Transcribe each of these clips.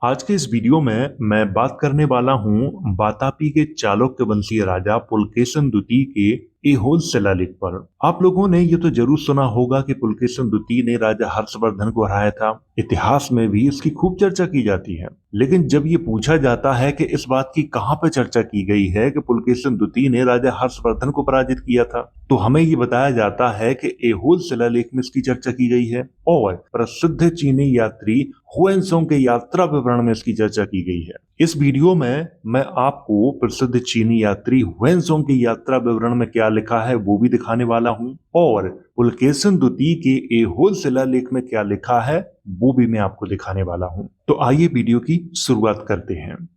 आज के इस वीडियो में मैं बात करने वाला हूं वातापी के चालुक्य वंशीय राजा पुलकेशिन द्वितीय के ऐहोल शिलालेख पर। आप लोगों ने ये तो जरूर सुना होगा कि पुलकेशिन द्वितीय ने राजा हर्षवर्धन को हराया था। इतिहास में भी इसकी खूब चर्चा की जाती है, लेकिन जब ये पूछा जाता है कि इस बात की कहां पर चर्चा की गई है कि पुलकेशिन द्वितीय ने राजा हर्षवर्धन को पराजित किया था, तो हमें ये बताया जाता है कि ऐहोल शिलालेख में इसकी चर्चा की गई है और प्रसिद्ध चीनी यात्री हुएनसोंग के यात्रा विवरण में इसकी चर्चा की गई है। इस वीडियो में मैं आपको प्रसिद्ध चीनी यात्री हुएनसोंग की यात्रा विवरण में क्या लिखा है वो भी दिखाने वाला हूं और पुलकेशिन द्वितीय के ऐहोल शिलालेख में क्या लिखा है वो भी मैं आपको दिखाने वाला हूं। तो आइए वीडियो की शुरुआत करते हैं।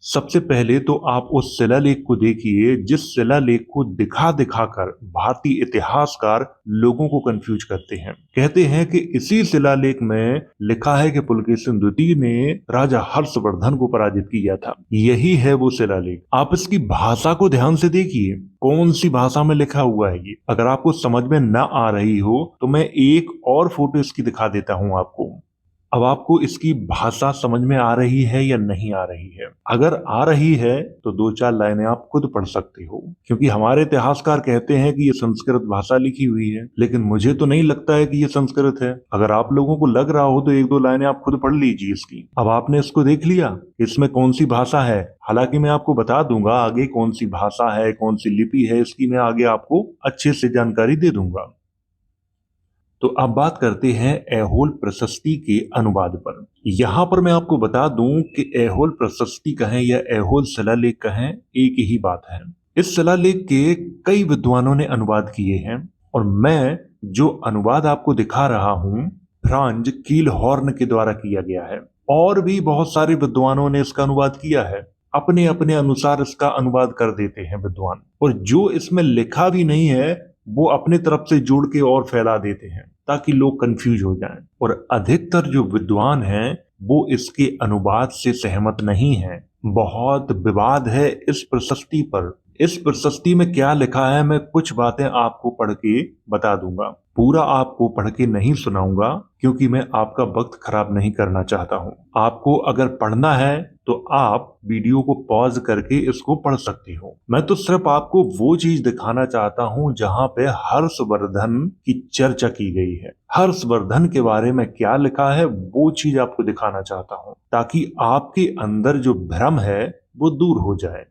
सबसे पहले तो आप उस शिलालेख को देखिए जिस शिलालेख को दिखा दिखाकर भारतीय इतिहासकार लोगों को कंफ्यूज करते हैं। कहते हैं कि इसी शिलालेख में लिखा है कि पुलकेशिन द्वितीय ने राजा हर्षवर्धन को पराजित किया था। यही है वो शिलालेख। आप इसकी भाषा को ध्यान से देखिए, कौन सी भाषा में लिखा हुआ है ये। अगर आपको समझ में न आ रही हो तो मैं एक और फोटो इसकी दिखा देता हूं आपको। अब आपको इसकी भाषा समझ में आ रही है या नहीं आ रही है? अगर आ रही है तो दो चार लाइनें आप खुद पढ़ सकते हो, क्योंकि हमारे इतिहासकार कहते हैं कि ये संस्कृत भाषा लिखी हुई है, लेकिन मुझे तो नहीं लगता है कि ये संस्कृत है। अगर आप लोगों को लग रहा हो तो एक दो लाइनें आप खुद पढ़ लीजिए इसकी। अब आपने इसको देख लिया इसमें कौन सी भाषा है। हालांकि मैं आपको बता दूंगा आगे कौन सी भाषा है, कौन सी लिपि है, इसकी मैं आगे आपको अच्छे से जानकारी दे दूंगा। तो अब बात करते हैं ऐहोल प्रशस्ति के अनुवाद पर। यहां पर मैं आपको बता दूं कि ऐहोल प्रशस्ति कहें या ऐहोल शिलालेख कहें, एक ही बात है। इस शिलालेख के कई विद्वानों ने अनुवाद किए हैं और मैं जो अनुवाद आपको दिखा रहा हूं फ्रांज कीलहॉर्न के द्वारा किया गया है। और भी बहुत सारे विद्वानों ने इसका अनुवाद किया है। अपने अपने अनुसार इसका अनुवाद कर देते हैं विद्वान, और जो इसमें लिखा भी नहीं है वो अपने तरफ से जोड़ के और फैला देते हैं ताकि लोग कंफ्यूज हो जाएं। और अधिकतर जो विद्वान हैं वो इसके अनुवाद से सहमत नहीं हैं। बहुत विवाद है इस प्रशस्ति पर। इस प्रशस्ति में क्या लिखा है मैं कुछ बातें आपको पढ़ के बता दूंगा। पूरा आपको पढ़ के नहीं सुनाऊंगा क्योंकि मैं आपका वक्त खराब नहीं करना चाहता हूं। आपको अगर पढ़ना है तो आप वीडियो को पॉज करके इसको पढ़ सकते हो। मैं तो सिर्फ आपको वो चीज दिखाना चाहता हूं जहां पे हर्षवर्धन की चर्चा की गई है। हर्षवर्धन के बारे में क्या लिखा है वो चीज आपको दिखाना चाहता हूं ताकि आपके अंदर जो भ्रम है वो दूर हो जाए।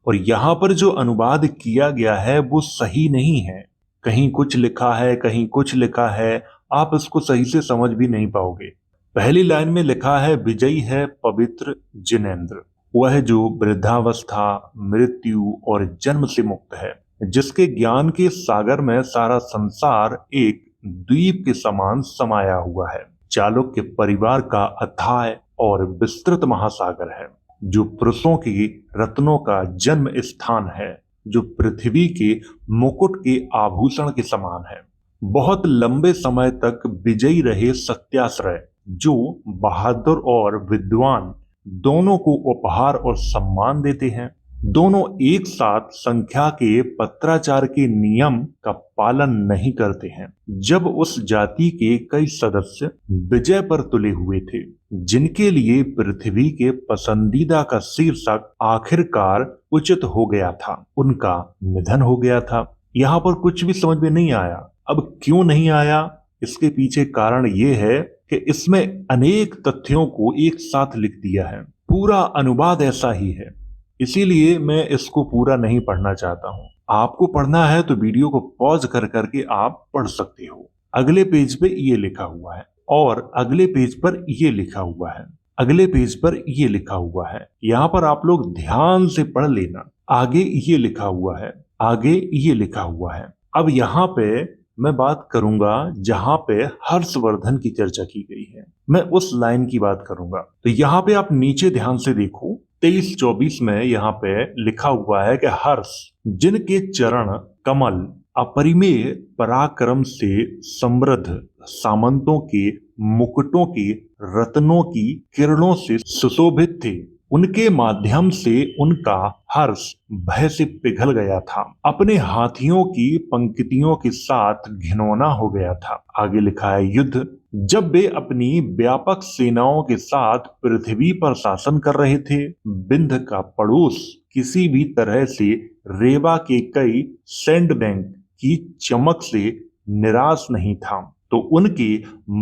और यहाँ पर जो अनुवाद किया गया है वो सही नहीं है। कहीं कुछ लिखा है, कहीं कुछ लिखा है, आप इसको सही से समझ भी नहीं पाओगे। पहली लाइन में लिखा है विजयी है पवित्र जिनेंद्र, वह जो वृद्धावस्था, मृत्यु और जन्म से मुक्त है, जिसके ज्ञान के सागर में सारा संसार एक द्वीप के समान समाया हुआ है। चालुक्य परिवार का अथाह और विस्तृत महासागर है, जो पुरुषों के रत्नों का जन्म स्थान है, जो पृथ्वी के मुकुट के आभूषण के समान है। बहुत लंबे समय तक विजयी रहे सत्याश्रय, जो बहादुर और विद्वान दोनों को उपहार और सम्मान देते हैं। दोनों एक साथ संख्या के पत्राचार के नियम का पालन नहीं करते हैं। जब उस जाति के कई सदस्य विजय पर तुले हुए थे, जिनके लिए पृथ्वी के पसंदीदा का शीर्षक आखिरकार उचित हो गया था, उनका निधन हो गया था। यहाँ पर कुछ भी समझ में नहीं आया। अब क्यों नहीं आया, इसके पीछे कारण ये है कि इसमें अनेक तथ्यों को एक साथ लिख दिया है। पूरा अनुवाद ऐसा ही है, इसीलिए मैं इसको पूरा नहीं पढ़ना चाहता हूं। आपको पढ़ना है तो वीडियो को पॉज कर करके आप पढ़ सकते हो। अगले पेज पे ये लिखा हुआ है और अगले पेज पर ये लिखा हुआ है, अगले पेज पर ये लिखा हुआ है। यहाँ पर आप लोग ध्यान से पढ़ लेना। आगे ये लिखा हुआ है, आगे ये लिखा हुआ है। अब यहाँ पे मैं बात करूंगा जहां पे हर्षवर्धन की चर्चा की गई है, मैं उस लाइन की बात करूंगा। तो यहाँ पे आप नीचे ध्यान से देखो, 23-24 में यहाँ पे लिखा हुआ है कि हर्ष, जिनके चरण कमल अपरिमेय पराक्रम से समृद्ध, सामंतों के मुकुटों के रत्नों की किरणों से सुशोभित थे, उनके माध्यम से उनका हर्ष भय से पिघल गया था। अपने हाथियों की पंक्तियों के साथ घिनौना हो गया था। आगे लिखा है, युद्ध जब वे अपनी व्यापक सेनाओं के साथ पृथ्वी पर शासन कर रहे थे, विंध्य का पड़ोस किसी भी तरह से रेवा के कई सैंडबैंक की चमक से निराश नहीं था, तो उनके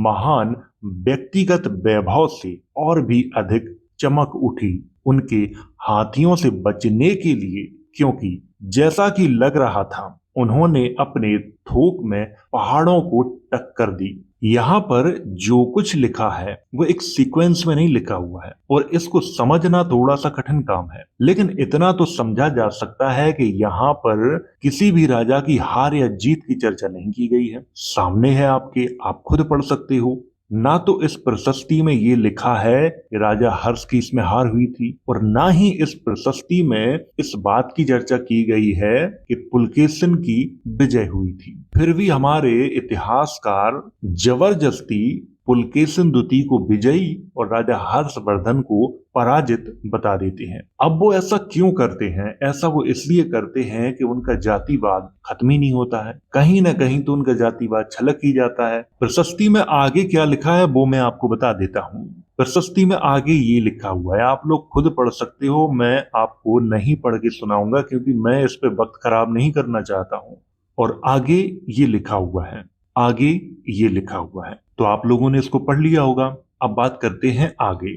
महान व्यक्तिगत वैभव से और भी अधिक चमक उठी उनके हाथियों से बचने के लिए, क्योंकि जैसा कि लग रहा था उन्होंने अपने थोक में पहाड़ों को टक्कर दी। यहाँ पर जो कुछ लिखा है वो एक सीक्वेंस में नहीं लिखा हुआ है और इसको समझना थोड़ा सा कठिन काम है, लेकिन इतना तो समझा जा सकता है कि यहाँ पर किसी भी राजा की हार या जीत की चर्चा नहीं की गई है। सामने है आपके, आप खुद पढ़ सकते हो। ना तो इस प्रशस्ति में ये लिखा है कि राजा हर्ष की इसमें हार हुई थी, और ना ही इस प्रशस्ति में इस बात की चर्चा की गई है कि पुलकेशिन की विजय हुई थी। फिर भी हमारे इतिहासकार जबरदस्ती पुलकेशिन द्वितीय को विजयी और राजा हर्षवर्धन को पराजित बता देते हैं। अब वो ऐसा क्यों करते हैं? ऐसा वो इसलिए करते हैं कि उनका जातिवाद खत्म ही नहीं होता है। कहीं ना कहीं तो उनका जातिवाद छलक ही जाता है। प्रशस्ति में आगे क्या लिखा है वो मैं आपको बता देता हूँ। प्रशस्ति में आगे ये लिखा हुआ है, आप लोग खुद पढ़ सकते हो, मैं आपको नहीं पढ़ के सुनाऊंगा क्योंकि मैं इस पे वक्त खराब नहीं करना चाहता हूँ। और आगे ये लिखा हुआ है, आगे ये लिखा हुआ है, तो आप लोगों ने इसको पढ़ लिया होगा। अब बात करते हैं आगे।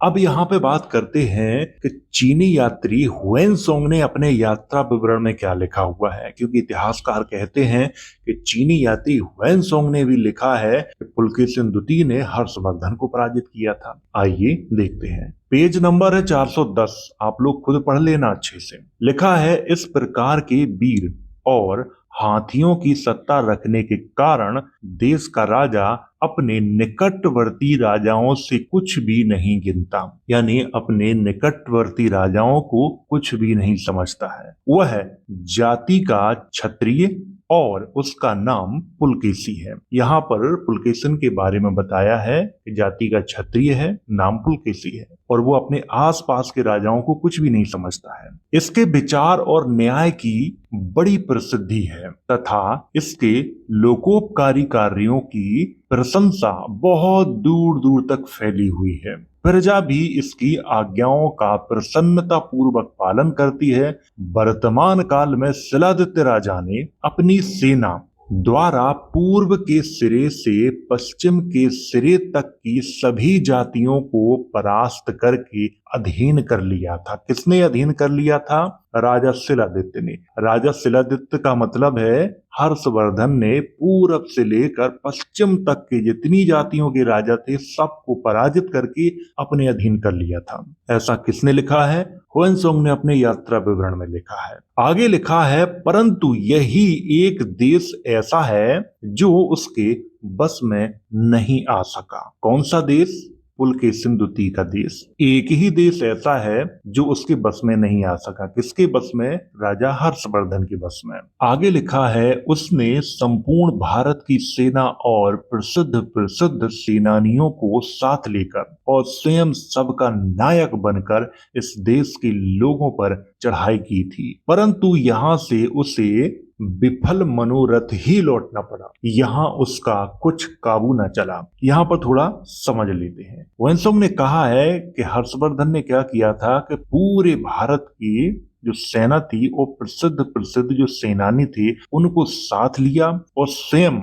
अब यहाँ पे बात करते हैं कि चीनी यात्री हुएनसोंग ने अपने यात्रा विवरण में क्या लिखा हुआ है, क्योंकि इतिहासकार कहते हैं कि चीनी यात्री हुएनसोंग ने भी लिखा है कि पुलकेशिन द्वितीय ने हर्षवर्धन को पराजित किया था। आइए देखते हैं। पेज नंबर है 410, आप लोग खुद पढ़ लेना अच्छे से। लिखा है, इस प्रकार के वीर और हाथियों की सत्ता रखने के कारण देश का राजा अपने निकटवर्ती राजाओं से कुछ भी नहीं गिनता, यानी अपने निकटवर्ती राजाओं को कुछ भी नहीं समझता है। वह जाति का क्षत्रिय और उसका नाम पुलकेशी है। यहाँ पर पुलकेशिन के बारे में बताया है कि जाति का क्षत्रिय है, नाम पुलकेशी है, और वो अपने आसपास के राजाओं को कुछ भी नहीं समझता है। इसके विचार और न्याय की बड़ी प्रसिद्धि है तथा इसके लोकोपकारी कार्यों की प्रशंसा बहुत दूर दूर तक फैली हुई है। प्रजा भी इसकी आज्ञाओं का प्रसन्नता पूर्वक पालन करती है। वर्तमान काल में शिलादित्य राजा ने अपनी सेना द्वारा पूर्व के सिरे से पश्चिम के सिरे तक की सभी जातियों को परास्त करके अधीन कर लिया था। किसने अधीन कर लिया था? राजा शिलादित्य ने। राजा शिलादित्य का मतलब है हर्षवर्धन ने पूरब से लेकर पश्चिम तक के जितनी जातियों के राजा थे सबको पराजित करके अपने अधीन कर लिया था। ऐसा किसने लिखा है? हुएनसोंग ने अपने यात्रा विवरण में लिखा है। आगे लिखा है, परंतु यही एक देश ऐसा है जो उसके बस में नहीं आ सका। कौन सा देश? पुलकेशिन द्वितीय का देश। एक ही देश ऐसा है जो उसके बस में नहीं आ सका। किसके बस में? राजा हर्षवर्धन के बस में। आगे लिखा है, उसने संपूर्ण भारत की सेना और प्रसिद्ध प्रसिद्ध सेनानियों को साथ लेकर और स्वयं सबका नायक बनकर इस देश के लोगों पर चढ़ाई की थी, परंतु यहाँ से उसे विफल मनोरथ ही लौटना पड़ा। यहाँ उसका कुछ काबू न चला। यहाँ पर थोड़ा समझ लेते हैं। हुएनसोंग ने कहा है कि हर्षवर्धन ने क्या किया था कि पूरे भारत की जो सेना थी वो प्रसिद्ध प्रसिद्ध जो सेनानी थे उनको साथ लिया और स्वयं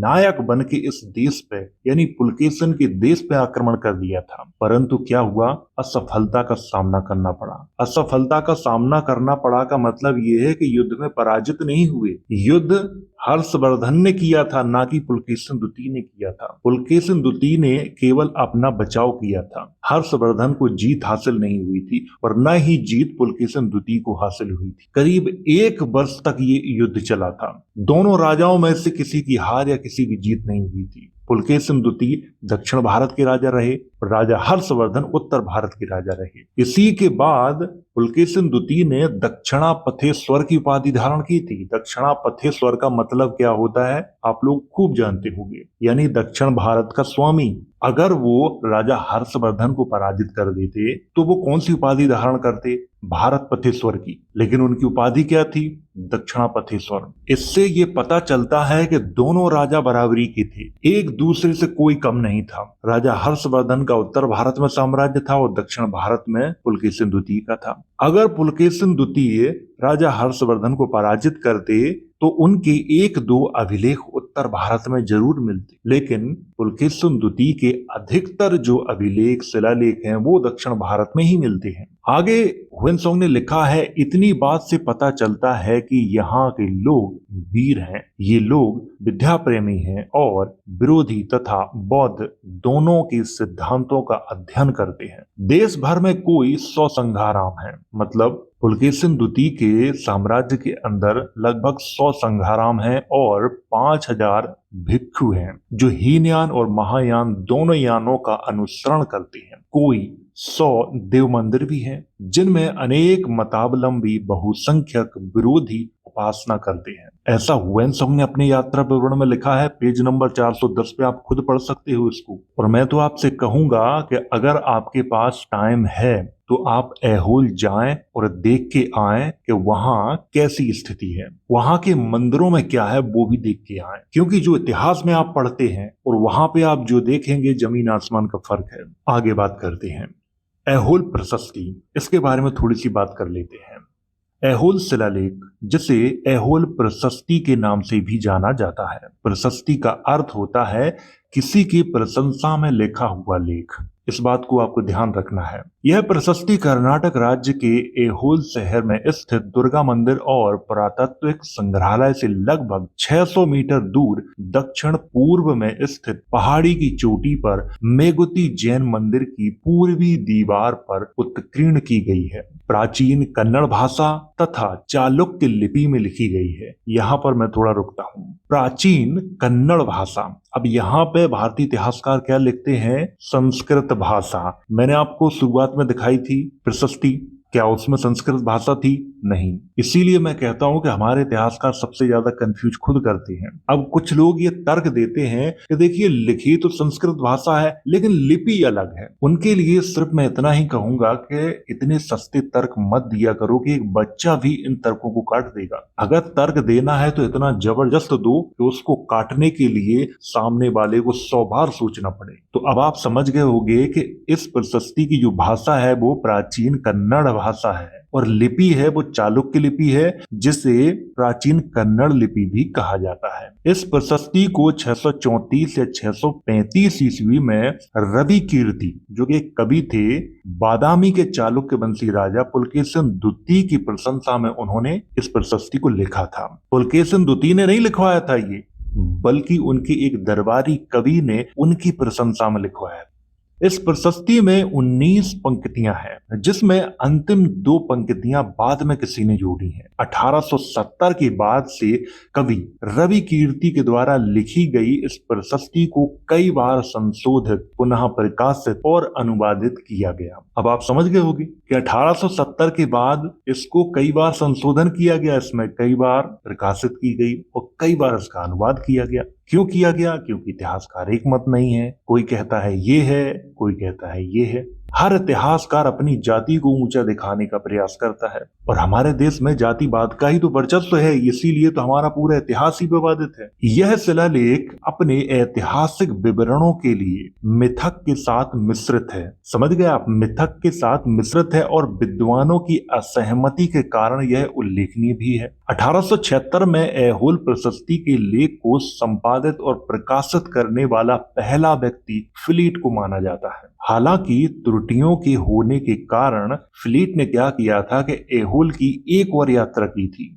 नायक बन के इस देश पे यानी पुलकेशिन के देश पे आक्रमण कर दिया था, परंतु क्या हुआ? असफलता का सामना करना पड़ा। असफलता का सामना करना पड़ा का मतलब ये है कि युद्ध में पराजित नहीं हुए। युद्ध हर्षवर्धन ने किया था, ना कि पुलकेशिन द्वितीय ने किया था। पुलकेशिन द्वितीय ने केवल अपना बचाव किया था। हर्षवर्धन को जीत हासिल नहीं हुई थी और न ही जीत पुलकेशिन द्वितीय को हासिल हुई थी। करीब 1 वर्ष तक ये युद्ध चला था। दोनों राजाओं में से किसी की हार या किसी की जीत नहीं हुई थी। पुलकेशिन द्वितीय दक्षिण भारत के राजा रहे, राजा हर्षवर्धन उत्तर भारत के राजा रहे। इसी के बाद पुलकेशिन द्वितीय ने दक्षिणापथेश्वर की उपाधि धारण की थी। दक्षिणापथेश्वर का मतलब क्या होता है आप लोग खूब जानते होंगे, यानी दक्षिण भारत का स्वामी। अगर वो राजा हर्षवर्धन को पराजित कर देते तो वो कौन सी उपाधि धारण करते? भारत पथेश्वर की। लेकिन उनकी उपाधि क्या थी? दक्षिणापथेश्वर। इससे ये पता चलता है कि दोनों राजा बराबरी के थे, एक दूसरे से कोई कम नहीं था। राजा हर्षवर्धन का उत्तर भारत में साम्राज्य था और दक्षिण भारत में पुलकेशिन द्वितीय का था। अगर पुलकेशिन द्वितीय राजा हर्षवर्धन को पराजित करते तो उनके एक दो अभिलेख उत्तर भारत में जरूर मिलते, लेकिन पुलकेशिन द्वितीय के अधिकतर जो अभिलेख शिलालेख हैं वो दक्षिण भारत में ही मिलते हैं। आगे ह्वेनसांग ने लिखा है, इतनी बात से पता चलता है कि यहाँ के लोग वीर हैं। ये लोग विद्या प्रेमी हैं और विरोधी तथा बौद्ध दोनों के सिद्धांतों का अध्ययन करते हैं। देश भर में कोई 100 संघाराम है, मतलब पुलकेशिन द्वितीय के साम्राज्य के अंदर लगभग 100 संघाराम हैं और 5000 भिक्षु हैं जो हीनयान और महायान दोनों यानों का अनुसरण करते हैं। कोई 100 देव मंदिर भी हैं जिनमें अनेक मतावलंबी बहुसंख्यक विरोधी उपासना करते हैं। ऐसा ह्वेनसांग ने अपने यात्रा विवरण में लिखा है, पेज नंबर 410 पे आप खुद पढ़ सकते हो इसको। और मैं तो आपसे कहूंगा कि अगर आपके पास टाइम है तो आप ऐहोल जाएं और देख के आएं कि वहां कैसी स्थिति है, वहां के मंदिरों में क्या है वो भी देख के आएं, क्योंकि जो इतिहास में आप पढ़ते हैं और वहां पे आप जो देखेंगे जमीन आसमान का फर्क है। आगे बात करते हैं ऐहोल प्रशस्ति, इसके बारे में थोड़ी सी बात कर लेते हैं। ऐहोल शिलालेख, जिसे ऐहोल प्रशस्ति के नाम से भी जाना जाता है। प्रशस्ति का अर्थ होता है किसी की प्रशंसा में लिखा हुआ लेख। इस बात को आपको ध्यान रखना है। यह प्रशस्ति कर्नाटक राज्य के ऐहोल शहर में स्थित दुर्गा मंदिर और पुरातात्विक संग्रहालय से लगभग 600 मीटर दूर दक्षिण पूर्व में स्थित पहाड़ी की चोटी पर मेगुती जैन मंदिर की पूर्वी दीवार पर उत्कीर्ण की गई है। प्राचीन कन्नड़ भाषा तथा चालुक्य लिपि में लिखी गई है। यहाँ पर मैं थोड़ा रुकता हूँ। प्राचीन कन्नड़ भाषा, अब यहाँ पे भारतीय इतिहासकार क्या लिखते हैं? संस्कृत भाषा। मैंने आपको शुरुआत में दिखाई थी प्रशस्ति, क्या उसमें संस्कृत भाषा थी? नहीं। इसीलिए मैं कहता हूं कि हमारे इतिहासकार सबसे ज्यादा कंफ्यूज खुद करते हैं। अब कुछ लोग ये तर्क देते हैं कि देखिए लिखी तो संस्कृत भाषा है लेकिन लिपि अलग है। उनके लिए सिर्फ मैं इतना ही कहूंगा कि इतने सस्ते तर्क मत दिया करो कि एक बच्चा भी इन तर्कों को काट देगा। अगर तर्क देना है तो इतना जबरदस्त दो कि उसको काटने के लिए सामने वाले को 100 बार सोचना पड़े। तो अब आप समझ गए होंगे कि इस प्रशस्ति की जो भाषा है वो प्राचीन कन्नड़ भाषा है और लिपि है वो चालुक्य लिपि है, जिसे प्राचीन कन्नड़ लिपि भी कहा जाता है। इस प्रशस्ति को 634 या 635 ईस्वी में रवि कीर्ति, जो कि कवि थे, बादामी के चालुक्य वंशी राजा पुलकेशिन द्वितीय की प्रशंसा में उन्होंने इस प्रशस्ति को लिखा था। पुलकेशिन द्वितीय ने नहीं लिखवाया था ये, बल्कि उनके एक दरबारी कवि ने उनकी प्रशंसा में लिखवाया। इस प्रशस्ति में 19 पंक्तियां हैं, जिसमें अंतिम 2 पंक्तियां बाद में किसी ने जोड़ी हैं। 1870 के बाद से कवि रवि कीर्ति के द्वारा लिखी गई इस प्रशस्ति को कई बार संशोधित, पुनः प्रकाशित और अनुवादित किया गया। अब आप समझ गए होंगे कि 1870 के बाद इसको कई बार संशोधन किया गया, इसमें कई बार प्रकाशित की गई और कई बार इसका अनुवाद किया गया। क्यों किया गया? क्योंकि इतिहासकार एक मत नहीं है, कोई कहता है ये है, कोई कहता है ये है। हर इतिहासकार अपनी जाति को ऊंचा दिखाने का प्रयास करता है और हमारे देश में जातिवाद का ही तो वर्चस्व है, इसीलिए तो हमारा पूरा इतिहास ही विवादित है। यह शिलालेख अपने ऐतिहासिक विवरणों के लिए मिथक के साथ मिश्रित है। समझ गए आप? मिथक के साथ मिश्रित है और विद्वानों की असहमति के कारण यह उल्लेखनीय भी है। 1876 में ऐहोल प्रशस्ति के लेख को संपादित और प्रकाशित करने वाला पहला व्यक्ति फिलीट को माना जाता है। हालांकि त्रुटियों के होने के कारण फिलीट ने क्या किया था कि ऐहोल की एक और यात्रा की थी।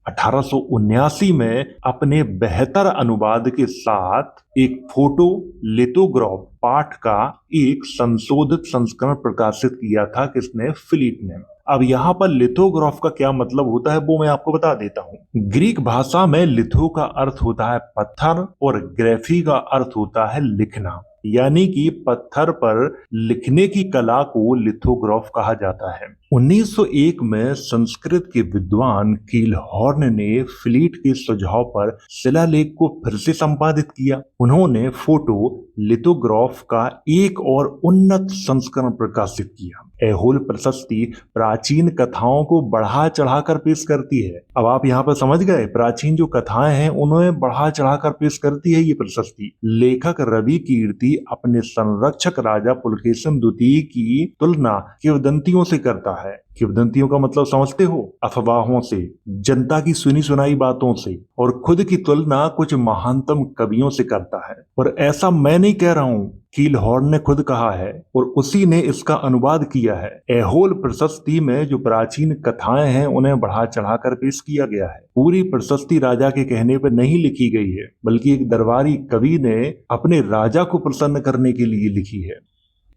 1879 में अपने बेहतर अनुवाद के साथ एक फोटो लिथोग्राफ पाठ का एक संशोधित संस्करण प्रकाशित किया था। किसने? फिलीट ने। अब यहाँ पर लिथोग्राफ का क्या मतलब होता है वो मैं आपको बता देता हूँ। ग्रीक भाषा में लिथो का अर्थ होता है पत्थर और ग्राफी का अर्थ होता है लिखना। यानी कि पत्थर पर लिखने की कला को लिथोग्राफ कहा जाता है। 1901 में संस्कृत के विद्वान कीलहॉर्न ने फ्लीट के सुझाव पर शिलालेख को फिर से संपादित किया। उन्होंने फोटो लिथोग्राफ का एक और उन्नत संस्करण प्रकाशित किया। एहोल प्रशस्ति प्राचीन कथाओं को बढ़ा चढ़ाकर पेश करती है। अब आप यहाँ पर समझ गए, प्राचीन जो कथाएं हैं उन्हें बढ़ा चढ़ाकर पेश करती है ये प्रशस्ति। लेखक रवि कीर्ति अपने संरक्षक राजा पुलकेशिन द्वितीय की तुलना किंवदंतियों से करता है। किंवदंतियों का मतलब समझते हो? अफवाहों से, जनता की सुनी सुनाई बातों से, और खुद की तुलना कुछ महानतम कवियों से करता है। और ऐसा मैं नहीं कह रहा हूं, कीलहॉर्न ने खुद कहा है और उसी ने इसका अनुवाद किया है। एहोल प्रशस्ति में जो प्राचीन कथाएं हैं उन्हें बढ़ा चढ़ाकर पेश किया गया है। पूरी प्रशस्ति राजा के कहने पर नहीं लिखी गई है, बल्कि एक दरबारी कवि ने अपने राजा को प्रसन्न करने के लिए लिखी है।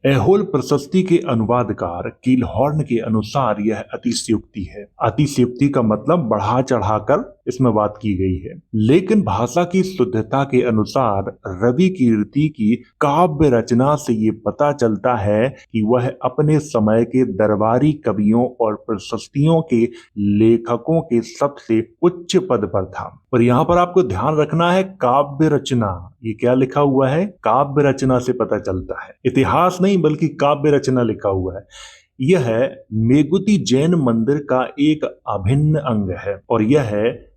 एहोल प्रशस्ति के अनुवादकार कीलहॉर्न के अनुसार यह अतिशयोक्ति है। अतिशयोक्ति का मतलब बढ़ा चढ़ाकर इसमें बात की गई है। लेकिन भाषा की शुद्धता के अनुसार रवि कीर्ति की काव्य रचना से ये पता चलता है कि वह अपने समय के दरबारी कवियों और प्रशस्तियों के लेखकों के सबसे उच्च पद पर था। और यहाँ पर आपको ध्यान रखना है, काव्य रचना, ये क्या लिखा हुआ है? काव्य रचना से पता चलता है, इतिहास नहीं बल्कि काव्य रचना लिखा हुआ है। यह मेगुती जैन मंदिर का एक अभिन्न अंग है और यह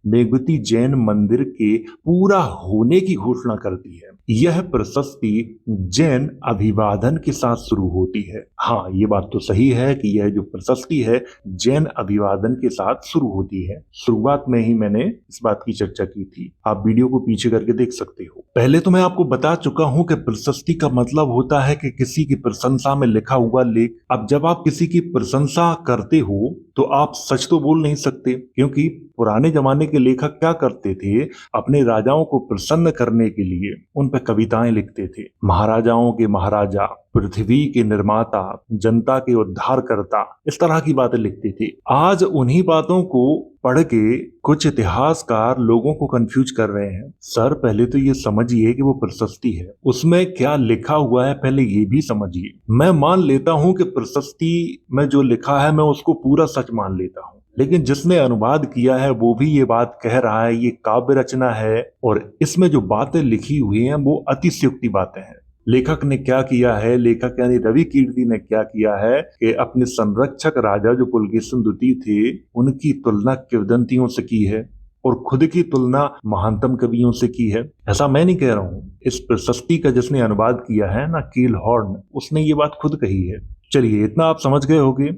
मेगुती जैन मंदिर के पूरा होने की घोषणा करती है। यह प्रशस्ति जैन अभिवादन के साथ शुरू होती है। हाँ, ये बात तो सही है कि यह जो प्रशस्ति है जैन अभिवादन के साथ शुरू होती है। शुरुआत में ही मैंने इस बात की चर्चा की थी, आप वीडियो को पीछे करके देख सकते हो। पहले तो मैं आपको बता चुका हूं कि प्रशस्ति का मतलब होता है कि किसी की प्रशंसा में लिखा हुआ लेख। अब जब आप किसी की प्रशंसा करते हो तो आप सच तो बोल नहीं सकते, क्योंकि पुराने जमाने के लेखक क्या करते थे, अपने राजाओं को प्रसन्न करने के लिए उन पर कविताएं लिखते थे। महाराजाओं के महाराजा, पृथ्वी के निर्माता, जनता के उद्धारकर्ता, इस तरह की बातें लिखते थे। आज उन्हीं बातों को पढ़ के कुछ इतिहासकार लोगों को कंफ्यूज कर रहे हैं। सर, पहले तो ये समझिए कि वो प्रशस्ति है, उसमें क्या लिखा हुआ है पहले ये भी समझिए। मैं मान लेता हूं कि प्रशस्ति में जो लिखा है मैं उसको पूरा सच मान लेता हूं, लेकिन जिसने अनुवाद किया है वो भी ये बात कह रहा है ये काव्य रचना है और इसमें जो बातें लिखी हुई हैं वो अतिशयोक्ति बातें हैं। लेखक ने क्या किया है, लेखक यानी रवि कीर्ति ने क्या किया है कि अपने संरक्षक राजा जो पुलकेशिन द्वितीय थे उनकी तुलना किंवदंतियों से की है और खुद की तुलना महानतम कवियों से की है। ऐसा मैं नहीं कह रहा हूं, इस प्रशस्ति का जिसने अनुवाद किया है ना, कीलहॉर्न, उसने ये बात खुद कही है। चलिए, इतना आप समझ गए होंगे।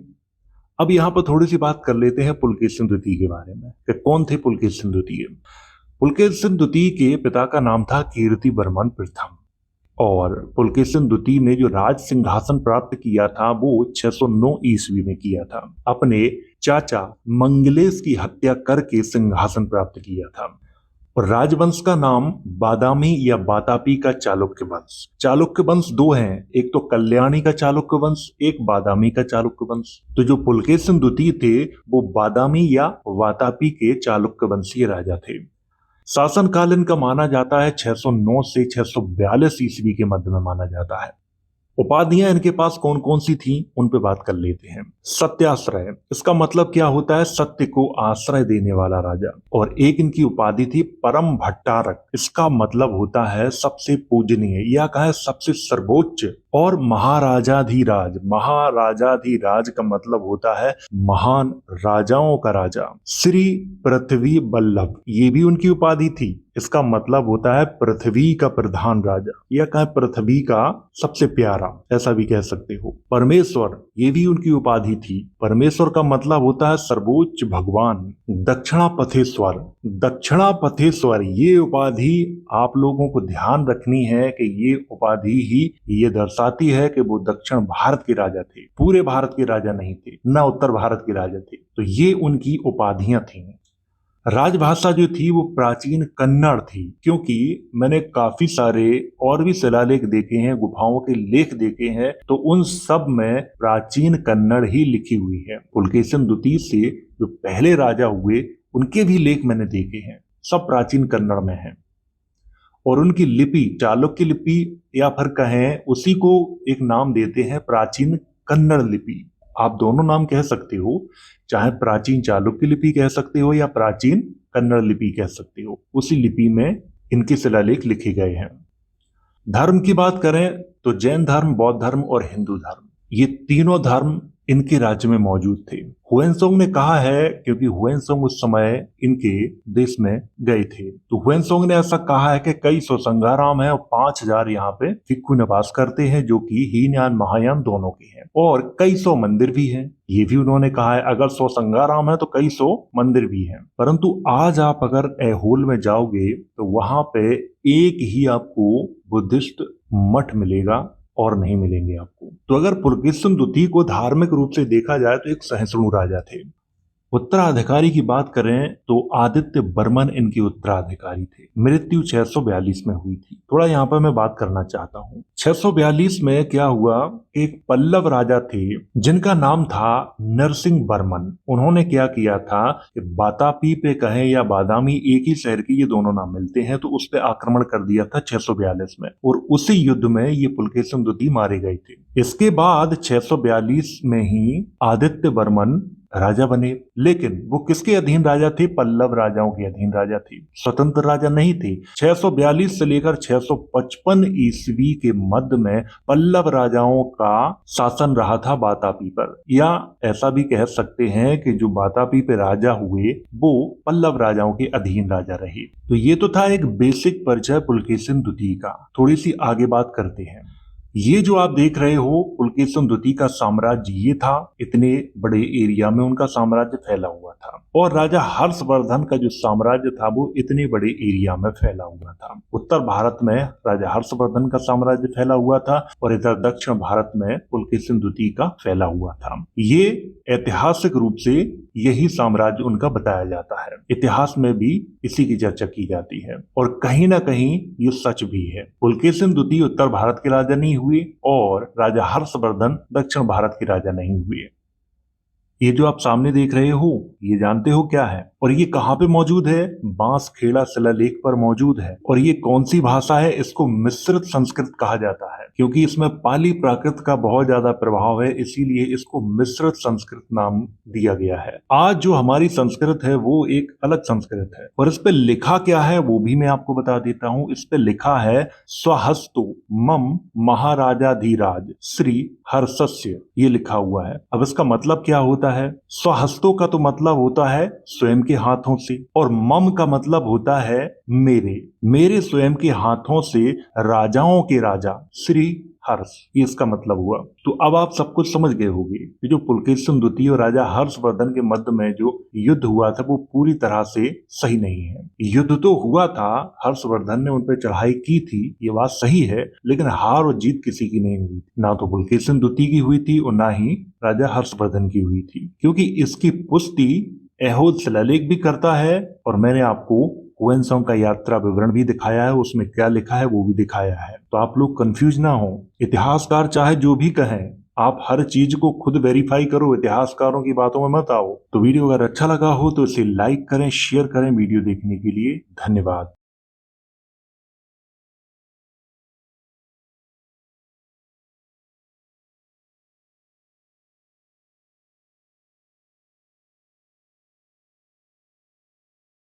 अब यहाँ पर थोड़ी सी बात कर लेते हैं पुलकेशिन द्वितीय के बारे में कि कौन थे पुलकेशिन द्वितीय। पुलकेशिन द्वितीय के पिता का नाम था कीर्तिवर्मन प्रथम और पुलकेशिन द्वितीय ने जो राज सिंहासन प्राप्त किया था वो 609 ईस्वी में किया था। अपने चाचा मंगलेश की हत्या करके सिंहासन प्राप्त किया था। और राजवंश का नाम बादामी या बातापी का चालुक्य वंश। चालुक्य वंश दो हैं, एक तो कल्याणी का चालुक्य वंश, एक बादामी का चालुक्य वंश। तो जो पुलकेशिन द्वितीय थे वो बादामी या वातापी के चालुक्य वंशीय राजा थे। शासनकाल इनका माना जाता है 609 से 642 ईस्वी के मध्य में माना जाता है। उपाधियां इनके पास कौन कौन सी थी उन पे बात कर लेते हैं। सत्याश्रय, इसका मतलब क्या होता है? सत्य को आश्रय देने वाला राजा। और एक इनकी उपाधि थी परम भट्टारक, इसका मतलब होता है सबसे पूजनीय या कहे सबसे सर्वोच्च। और महाराजाधिराज, महाराजाधिराज का मतलब होता है महान राजाओं का राजा। श्री पृथ्वी बल्लभ, ये भी उनकी उपाधि थी, इसका मतलब होता है पृथ्वी का प्रधान राजा या कहे पृथ्वी का सबसे प्यारा, ऐसा भी कह सकते हो। परमेश्वर, ये भी उनकी उपाधि थी, परमेश्वर का मतलब होता है सर्वोच्च भगवान। दक्षिणापथेश्वर, दक्षिणापथेश्वर ये उपाधि आप लोगों को ध्यान रखनी है कि ये उपाधि ही ये दर्शाती है कि वो दक्षिण भारत के राजा थे, पूरे भारत के राजा नहीं थे, न उत्तर भारत के राजा थे। तो ये उनकी उपाधियां थी। राजभाषा जो थी वो प्राचीन कन्नड़ थी, क्योंकि मैंने काफी सारे और भी शिलालेख देखे हैं, गुफाओं के लेख देखे हैं, तो उन सब में प्राचीन कन्नड़ ही लिखी हुई है। पुलकेशिन द्वितीय से जो पहले राजा हुए उनके भी लेख मैंने देखे हैं, सब प्राचीन कन्नड़ में हैं। और उनकी लिपि चालुक्य लिपि या फिर कहें उसी को एक नाम देते हैं प्राचीन कन्नड़ लिपि। आप दोनों नाम कह सकते हो, चाहे प्राचीन चालुक्य लिपि कह सकते हो या प्राचीन कन्नड़ लिपि कह सकते हो। उसी लिपि में इनके शिलालेख लिखे गए हैं। धर्म की बात करें तो जैन धर्म, बौद्ध धर्म और हिंदू धर्म, ये तीनों धर्म इनके राज्य में मौजूद थे। हुएनसोंग ने कहा है, क्योंकि हुएनसोंग उस समय इनके देश में गए थे, तो हुएनसोंग ने ऐसा कहा है कि कई सौ संघाराम है और 5000 यहाँ पे भिक्षु निवास करते हैं, जो कि हीनयान महायान दोनों के हैं, और कई सौ मंदिर भी हैं। ये भी उन्होंने कहा है, अगर 100 संघाराम है तो कई सौ मंदिर भी हैं। परंतु आज आप अगर ऐहोल में जाओगे तो वहां पे एक ही आपको बुद्धिस्ट मठ मिलेगा और नहीं मिलेंगे आपको। तो अगर पुलकेशिन द्वितीय को धार्मिक रूप से देखा जाए तो एक सहिष्णु राजा थे। उत्तराधिकारी की बात करें तो आदित्य वर्मन इनके उत्तराधिकारी थे। मृत्यु 642 में हुई थी। थोड़ा यहाँ पर मैं बात करना चाहता हूँ। 642 में क्या हुआ, एक पल्लव राजा थे जिनका नाम था नरसिंह वर्मन। उन्होंने क्या किया था कि बातापी पे कहें या बादामी, एक ही शहर के ये दोनों नाम मिलते हैं, तो उस पर आक्रमण कर दिया था 642 में, और उसी युद्ध में ये पुलकेशिन द्वितीय मारे गए थे। इसके बाद 642 में ही आदित्य वर्मन राजा बने, लेकिन वो किसके अधीन राजा थे? पल्लव राजाओं के अधीन राजा थे, स्वतंत्र राजा नहीं थे। 642 से लेकर 655 ईस्वी के मध्य में पल्लव राजाओं का शासन रहा था बातापी पर, या ऐसा भी कह सकते हैं कि जो बातापी पे राजा हुए वो पल्लव राजाओं के अधीन राजा रहे। तो ये तो था एक बेसिक परिचय पुलकेशिन द्वितीय का। थोड़ी सी आगे बात करते हैं। ये जो आप देख रहे हो पुलकेशिन द्वितीय का साम्राज्य, ये था, इतने बड़े एरिया में उनका साम्राज्य फैला हुआ था। और राजा हर्षवर्धन का जो साम्राज्य था वो इतने बड़े एरिया में फैला हुआ था। उत्तर भारत में राजा हर्षवर्धन का साम्राज्य फैला हुआ था और इधर दक्षिण भारत में पुलकेशिन द्वितीय का फैला हुआ था। ये ऐतिहासिक रूप से यही साम्राज्य उनका बताया जाता है। इतिहास में भी इसी की चर्चा की जाती है और कहीं ना कहीं ये सच भी है। पुलकेशिन द्वितीय उत्तर भारत के राजा नहीं हुए और राजा हर्षवर्धन दक्षिण भारत के राजा नहीं हुए। ये जो आप सामने देख रहे हो, ये जानते हो क्या है और ये कहाँ पे मौजूद है? बांसखेड़ा शिलालेख पर मौजूद है। और ये कौन सी भाषा है? इसको मिश्रित संस्कृत कहा जाता है, क्योंकि इसमें पाली प्राकृत का बहुत ज्यादा प्रभाव है, इसीलिए इसको मिश्रित संस्कृत नाम दिया गया है। आज जो हमारी संस्कृत है वो एक अलग संस्कृत है, और इस पे लिखा क्या है वो भी मैं आपको बता देता हूँ। इस पे लिखा है स्वहस्तो मम महाराजाधिराज श्री हर्षस्य, ये लिखा हुआ है। अब इसका मतलब क्या होता है? स्वहस्तों का तो मतलब होता है स्वयं के हाथों से, और मम का मतलब होता है मेरे स्वयं के हाथों से राजाओं के राजा श्री हर्ष, ये इसका मतलब हुआ। तो अब आप सब कुछ समझ गए होंगे कि जो पुलकेशिन द्वितीय और राजा हर्षवर्धन के मध्य में जो युद्ध हुआ था वो पूरी तरह से सही नहीं है। युद्ध तो हुआ था, हर्षवर्धन ने उन पर चढ़ाई की थी, ये बात सही है, लेकिन हार और जीत किसी की नहीं हुई। ना तो पुलकेशिन द्वितीय की हुई थी और ना ही राजा हर्षवर्धन की हुई थी, क्योंकि इसकी पुष्टि ऐहोल शिलालेख भी करता है और मैंने आपको हुएनसोंग का यात्रा विवरण भी दिखाया है, उसमें क्या लिखा है वो भी दिखाया है। तो आप लोग कंफ्यूज ना हो। इतिहासकार चाहे जो भी कहें, आप हर चीज को खुद वेरीफाई करो, इतिहासकारों की बातों में मत आओ। तो वीडियो अगर अच्छा लगा हो तो इसे लाइक करें, शेयर करें। वीडियो देखने के लिए धन्यवाद।